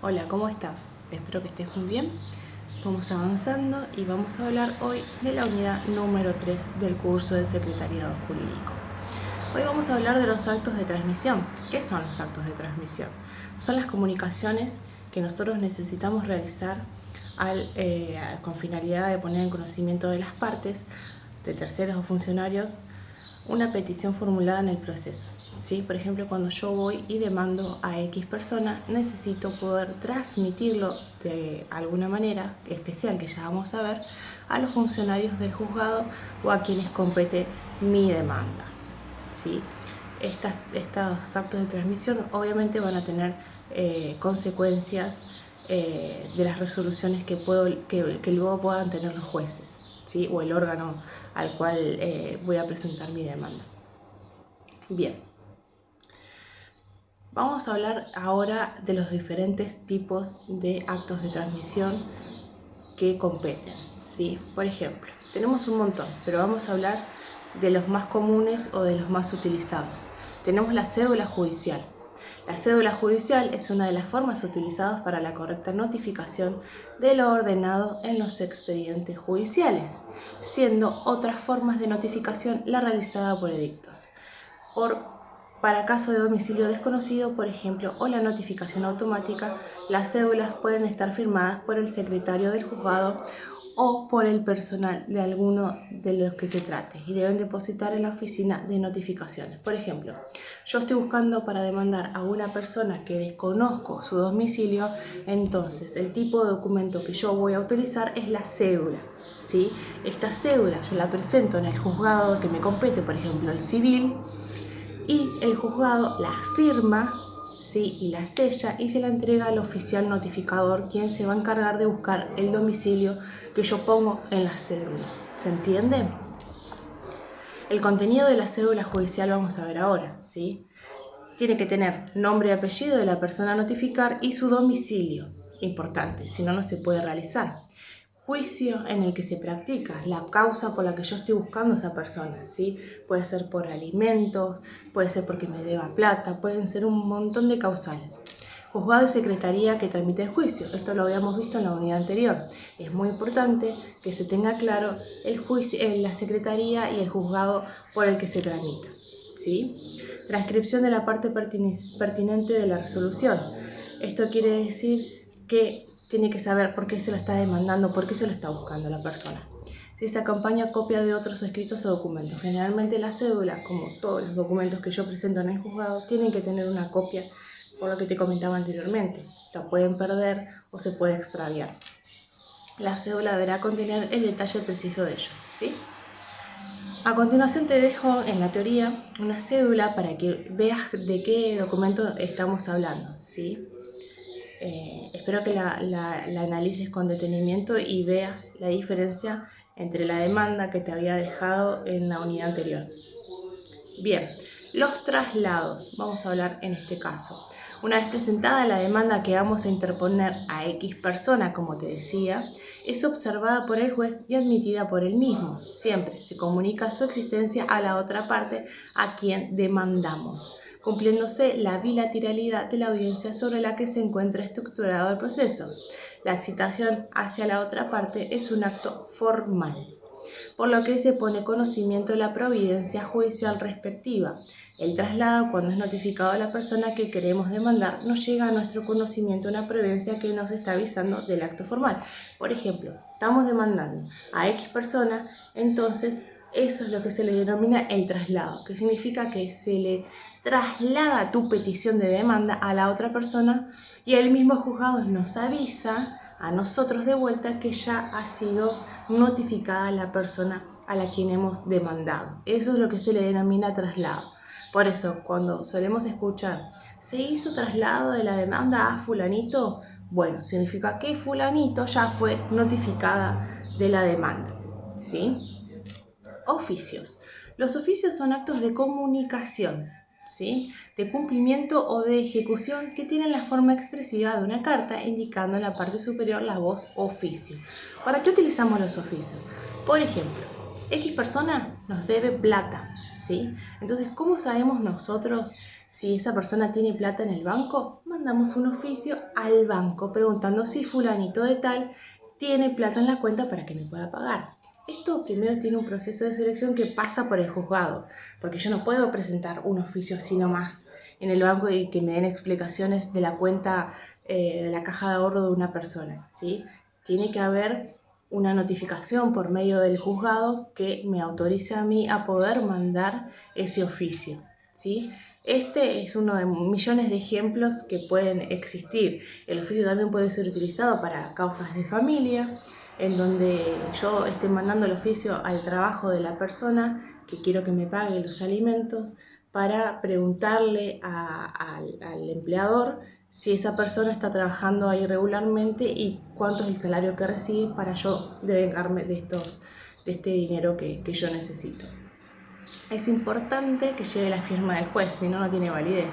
Hola, ¿cómo estás? Espero que estés muy bien. Vamos avanzando y vamos a hablar hoy de la unidad número 3 del curso de Secretariado Jurídico. Hoy vamos a hablar de los actos de transmisión. ¿Qué son los actos de transmisión? Son las comunicaciones que nosotros necesitamos realizar con finalidad de poner en conocimiento de las partes, de terceros o funcionarios, una petición formulada en el proceso. ¿Sí? Por ejemplo, cuando yo voy y demando a X persona, necesito poder transmitirlo de alguna manera especial, que ya vamos a ver, a los funcionarios del juzgado o a quienes compete mi demanda. ¿Sí? Estos actos de transmisión obviamente van a tener consecuencias de las resoluciones que luego puedan tener los jueces, ¿sí? O el órgano al cual voy a presentar mi demanda. Bien, vamos a hablar ahora de los diferentes tipos de actos de transmisión que competen, ¿sí? Por ejemplo, tenemos un montón, pero vamos a hablar de los más comunes o de los más utilizados. Tenemos la cédula judicial. La cédula judicial es una de las formas utilizadas para la correcta notificación de lo ordenado en los expedientes judiciales, siendo otras formas de notificación la realizada por edictos. Para caso de domicilio desconocido, por ejemplo, o la notificación automática, las cédulas pueden estar firmadas por el secretario del juzgado o por el personal de alguno de los que se trate y deben depositar en la oficina de notificaciones. Por ejemplo, yo estoy buscando para demandar a una persona que desconozco su domicilio, entonces el tipo de documento que yo voy a utilizar es la cédula, ¿sí? Esta cédula yo la presento en el juzgado que me compete, por ejemplo, el civil, y el juzgado la firma, ¿sí? Y la sella y se la entrega al oficial notificador, quien se va a encargar de buscar el domicilio que yo pongo en la cédula. ¿Se entiende? El contenido de la cédula judicial vamos a ver ahora, ¿sí? Tiene que tener nombre y apellido de la persona a notificar y su domicilio. Importante, si no, no se puede realizar. Juicio en el que se practica la causa por la que yo estoy buscando a esa persona, ¿sí? Puede ser por alimentos, puede ser porque me deba plata, pueden ser un montón de causales. Juzgado y secretaría que tramite el juicio. Esto lo habíamos visto en la unidad anterior. Es muy importante que se tenga claro el juicio, la secretaría y el juzgado por el que se tramita, ¿sí? Transcripción de la parte pertinente de la resolución. Esto quiere decir que tiene que saber por qué se lo está demandando, por qué se lo está buscando la persona. Si se acompaña copia de otros escritos o documentos. Generalmente la cédula, como todos los documentos que yo presento en el juzgado, tienen que tener una copia, por lo que te comentaba anteriormente. La pueden perder o se puede extraviar. La cédula deberá contener el detalle preciso de ello, ¿sí? A continuación te dejo en la teoría una cédula para que veas de qué documento estamos hablando, ¿sí? Espero que la analices con detenimiento y veas la diferencia entre la demanda que te había dejado en la unidad anterior. Bien, los traslados, vamos a hablar en este caso. Una vez presentada la demanda que vamos a interponer a X persona, como te decía, es observada por el juez y admitida por él mismo. Siempre se comunica su existencia a la otra parte a quien demandamos, cumpliéndose la bilateralidad de la audiencia sobre la que se encuentra estructurado el proceso. La citación hacia la otra parte es un acto formal, por lo que se pone conocimiento de la providencia judicial respectiva. El traslado, cuando es notificado a la persona que queremos demandar, nos llega a nuestro conocimiento una providencia que nos está avisando del acto formal. Por ejemplo, estamos demandando a X persona, entonces eso es lo que se le denomina el traslado, que significa que se le traslada tu petición de demanda a la otra persona y el mismo juzgado nos avisa a nosotros de vuelta que ya ha sido notificada la persona a la quien hemos demandado. Eso es lo que se le denomina traslado. Por eso, cuando solemos escuchar, ¿se hizo traslado de la demanda a fulanito? Bueno, significa que fulanito ya fue notificada de la demanda, ¿sí? Oficios. Los oficios son actos de comunicación, ¿sí? De cumplimiento o de ejecución que tienen la forma expresiva de una carta, indicando en la parte superior la voz oficio. ¿Para qué utilizamos los oficios? Por ejemplo, X persona nos debe plata, ¿sí? Entonces, ¿cómo sabemos nosotros Si esa persona tiene plata en el banco, mandamos un oficio al banco preguntando si fulanito de tal tiene plata en la cuenta para que me pueda pagar. Esto primero tiene un proceso de selección que pasa por el juzgado, porque yo no puedo presentar un oficio así nomás en el banco y que me den explicaciones de la cuenta de la caja de ahorro de una persona, ¿sí? Tiene que haber una notificación por medio del juzgado que me autorice a mí a poder mandar ese oficio, ¿sí? Este es uno de millones de ejemplos que pueden existir. El oficio también puede ser utilizado para causas de familia, en donde yo esté mandando el oficio al trabajo de la persona que quiero que me pague los alimentos para preguntarle al empleador si esa persona está trabajando ahí regularmente y cuánto es el salario que recibe para yo devengarme de este dinero que yo necesito. Es importante que lleve la firma del juez, si no, no tiene validez,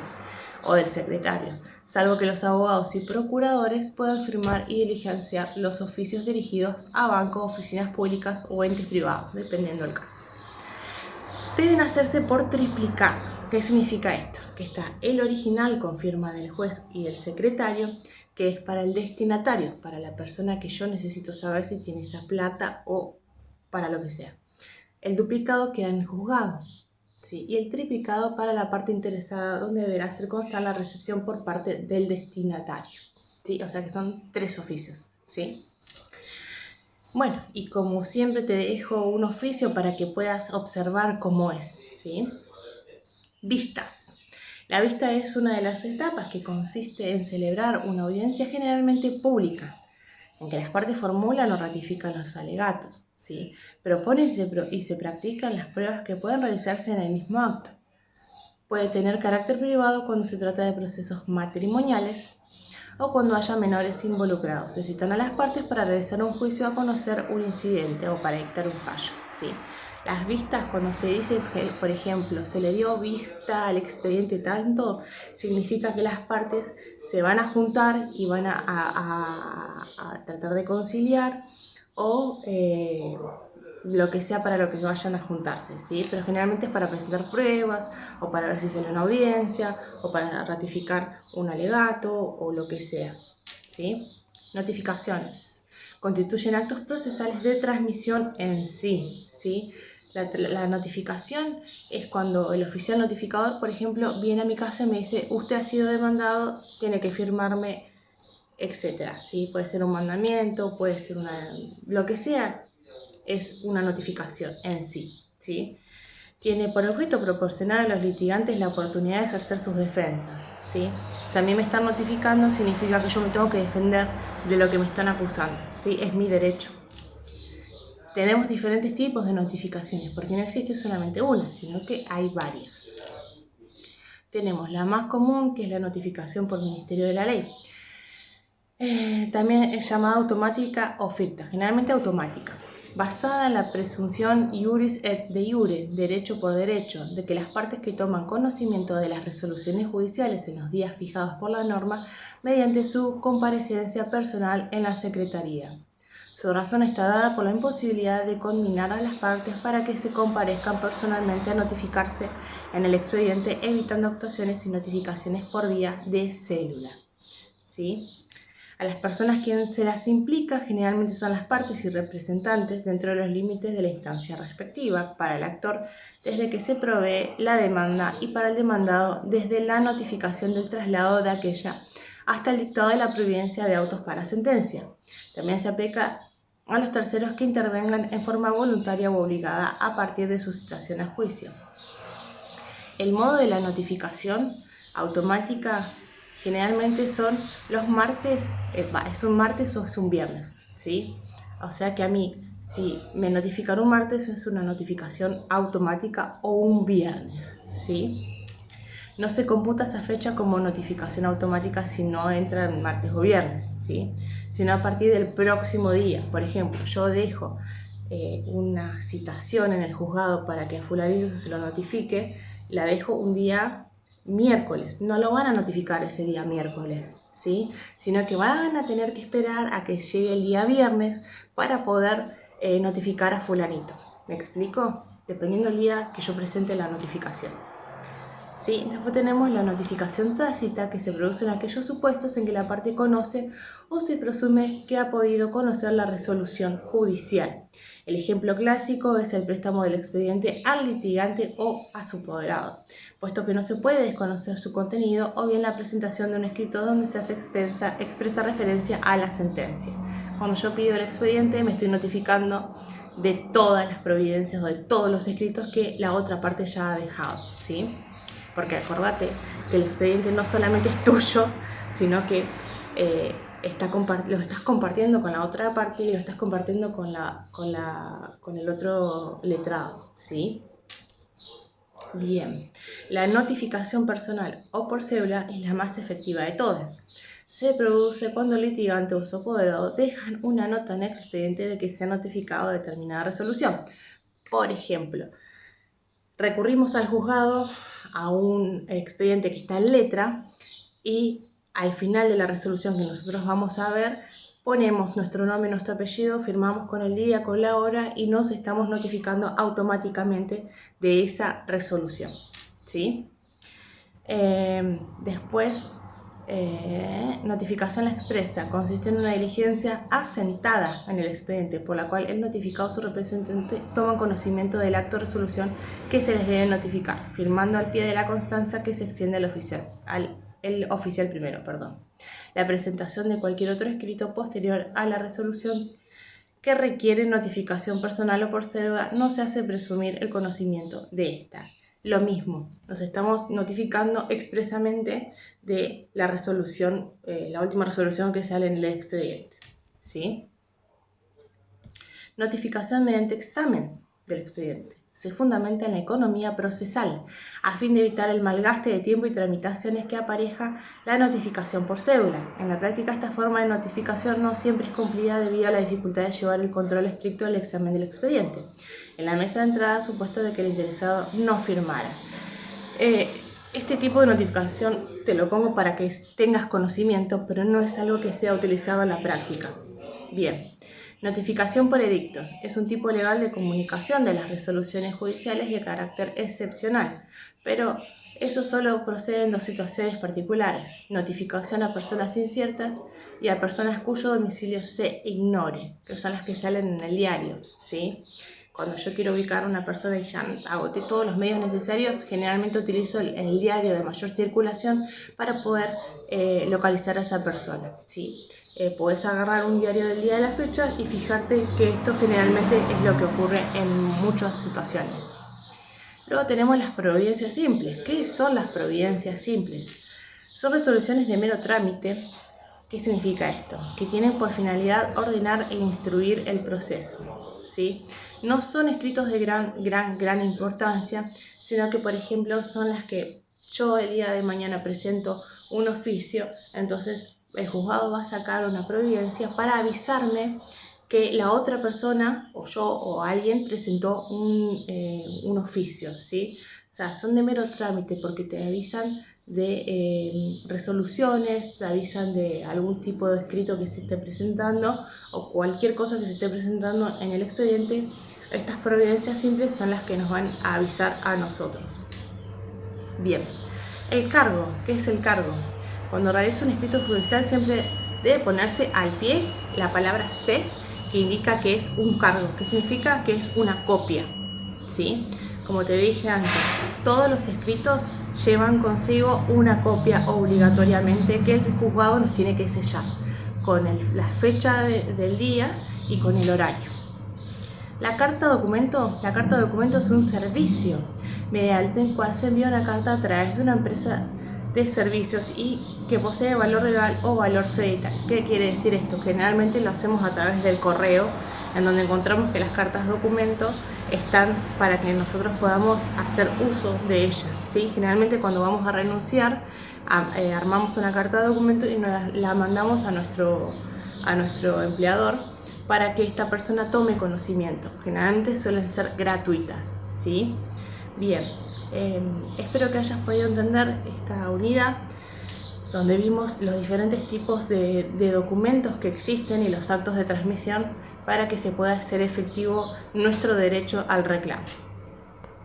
o del secretario, salvo que los abogados y procuradores puedan firmar y diligenciar los oficios dirigidos a bancos, oficinas públicas o entes privados, dependiendo del caso. Deben hacerse por triplicado. ¿Qué significa esto? Que está el original con firma del juez y del secretario, que es para el destinatario, para la persona que yo necesito saber si tiene esa plata o para lo que sea. El duplicado queda en el juzgado, ¿sí? Y el triplicado para la parte interesada, donde deberá hacer constar la recepción por parte del destinatario, ¿sí? O sea que son 3 oficios, ¿sí? Bueno, y como siempre te dejo un oficio para que puedas observar cómo es, ¿sí? Vistas. La vista es una de las etapas que consiste en celebrar una audiencia generalmente pública, en que las partes formulan o ratifican los alegatos, ¿sí? Proponen y se practican las pruebas que pueden realizarse en el mismo acto. Puede tener carácter privado cuando se trata de procesos matrimoniales o cuando haya menores involucrados. Se citan a las partes para realizar un juicio a conocer un incidente o para dictar un fallo, ¿sí? Las vistas, cuando se dice, por ejemplo, se le dio vista al expediente tanto, significa que las partes se van a juntar y van a tratar de conciliar o lo que sea para lo que vayan a juntarse, ¿sí? Pero generalmente es para presentar pruebas o para ver si sale una audiencia o para ratificar un alegato o lo que sea, ¿sí? Notificaciones. Constituyen actos procesales de transmisión en sí, ¿sí? La notificación es cuando el oficial notificador, por ejemplo, viene a mi casa y me dice: usted ha sido demandado, tiene que firmarme, etcétera, ¿sí? Puede ser un mandamiento, puede ser lo que sea, es una notificación en sí, ¿sí? Tiene por objeto proporcionar a los litigantes la oportunidad de ejercer sus defensas, ¿sí? Si a mí me están notificando, significa que yo me tengo que defender de lo que me están acusando, ¿sí? Es mi derecho. Tenemos diferentes tipos de notificaciones, porque no existe solamente una, sino que hay varias. Tenemos la más común, que es la notificación por Ministerio de la Ley. También es llamada automática o ficta, generalmente automática, basada en la presunción iuris et de iure, derecho por derecho, de que las partes que toman conocimiento de las resoluciones judiciales en los días fijados por la norma, mediante su comparecencia personal en la Secretaría. Su razón está dada por la imposibilidad de conminar a las partes para que se comparezcan personalmente a notificarse en el expediente, evitando actuaciones y notificaciones por vía de célula, ¿sí? A las personas que se las implica generalmente son las partes y representantes dentro de los límites de la instancia respectiva, para el actor desde que se provee la demanda y para el demandado desde la notificación del traslado de aquella hasta el dictado de la providencia de autos para sentencia. También se aplica a los terceros que intervengan en forma voluntaria o obligada a partir de su citación a juicio. El modo de la notificación automática generalmente son los martes, es un martes o es un viernes, ¿sí? O sea que a mí, si me notifican un martes, es una notificación automática o un viernes, ¿sí? No se computa esa fecha como notificación automática si no entra en martes o viernes, ¿sí? Sino a partir del próximo día. Por ejemplo, yo dejo una citación en el juzgado para que a fulanito se lo notifique, la dejo un día miércoles. No lo van a notificar ese día miércoles, ¿sí? Sino que van a tener que esperar a que llegue el día viernes para poder notificar a fulanito. ¿Me explico? Dependiendo del día que yo presente la notificación. ¿sí? Después tenemos la notificación tácita, que se produce en aquellos supuestos en que la parte conoce o se presume que ha podido conocer la resolución judicial. El ejemplo clásico es el préstamo del expediente al litigante o a su apoderado, puesto que no se puede desconocer su contenido, o bien la presentación de un escrito donde se hace expresa referencia a la sentencia. Cuando yo pido el expediente, me estoy notificando de todas las providencias o de todos los escritos que la otra parte ya ha dejado, ¿sí? Porque acordate que el expediente no solamente es tuyo, sino que lo estás compartiendo con la otra parte y lo estás compartiendo con el otro letrado, ¿sí? Bien, la notificación personal o por cédula es la más efectiva de todas. Se produce cuando el litigante o su apoderado dejan una nota en el expediente de que se ha notificado determinada resolución. Por ejemplo, recurrimos al juzgado a un expediente que está en letra y al final de la resolución que nosotros vamos a ver, ponemos nuestro nombre, nuestro apellido, firmamos con el día, con la hora y nos estamos notificando automáticamente de esa resolución, ¿sí? Después, notificación expresa consiste en una diligencia asentada en el expediente por la cual el notificado o su representante toman conocimiento del acto de resolución que se les debe notificar, firmando al pie de la constancia que se extiende al oficial primero. La presentación de cualquier otro escrito posterior a la resolución que requiere notificación personal o por cédula no se hace presumir el conocimiento de esta. Lo mismo, nos estamos notificando expresamente de la resolución, la última resolución que sale en el expediente, ¿sí? Notificación mediante examen del expediente. Se fundamenta en la economía procesal, a fin de evitar el malgaste de tiempo y tramitaciones que apareja la notificación por cédula. En la práctica, esta forma de notificación no siempre es cumplida debido a la dificultad de llevar el control estricto del examen del expediente. En la mesa de entrada, supuesto de que el interesado no firmara. Este tipo de notificación te lo pongo para que tengas conocimiento, pero no es algo que sea utilizado en la práctica. Bien. Notificación por edictos. Es un tipo legal de comunicación de las resoluciones judiciales de carácter excepcional, pero eso solo procede en dos situaciones particulares: notificación a personas inciertas y a personas cuyo domicilio se ignore, que son las que salen en el diario, ¿sí? Cuando yo quiero ubicar a una persona y ya agoté todos los medios necesarios, generalmente utilizo el diario de mayor circulación para poder localizar a esa persona, ¿sí? Podés agarrar un diario del día de la fecha y fijarte que esto generalmente es lo que ocurre en muchas situaciones. Luego tenemos las providencias simples. ¿Qué son las providencias simples? Son resoluciones de mero trámite. ¿Qué significa esto? Que tienen por finalidad ordenar e instruir el proceso, ¿sí? No son escritos de gran importancia, sino que, por ejemplo, son las que yo el día de mañana presento un oficio, entonces el juzgado va a sacar una providencia para avisarme que la otra persona, o yo o alguien, presentó un oficio, ¿sí? O sea, son de mero trámite porque te avisan de resoluciones, te avisan de algún tipo de escrito que se esté presentando o cualquier cosa que se esté presentando en el expediente. Estas providencias simples son las que nos van a avisar a nosotros. Bien, el cargo. ¿Qué es el cargo? Cuando realiza un escrito judicial siempre debe ponerse al pie la palabra C, que indica que es un cargo, que significa que es una copia, ¿sí? Como te dije antes, todos los escritos llevan consigo una copia obligatoriamente que el juzgado nos tiene que sellar con la fecha del día y con el horario. La carta documento es un servicio mediante el cual se envía una carta a través de una empresa de servicios y que posee valor legal o valor federal. ¿Qué quiere decir esto? Generalmente lo hacemos a través del correo, en donde encontramos que las cartas documento están para que nosotros podamos hacer uso de ellas, ¿sí? Generalmente cuando vamos a renunciar, armamos una carta de documento y la mandamos a nuestro empleador para que esta persona tome conocimiento. Generalmente suelen ser gratuitas, ¿sí? Bien, espero que hayas podido entender esta unidad donde vimos los diferentes tipos de documentos que existen y los actos de transmisión para que se pueda hacer efectivo nuestro derecho al reclamo.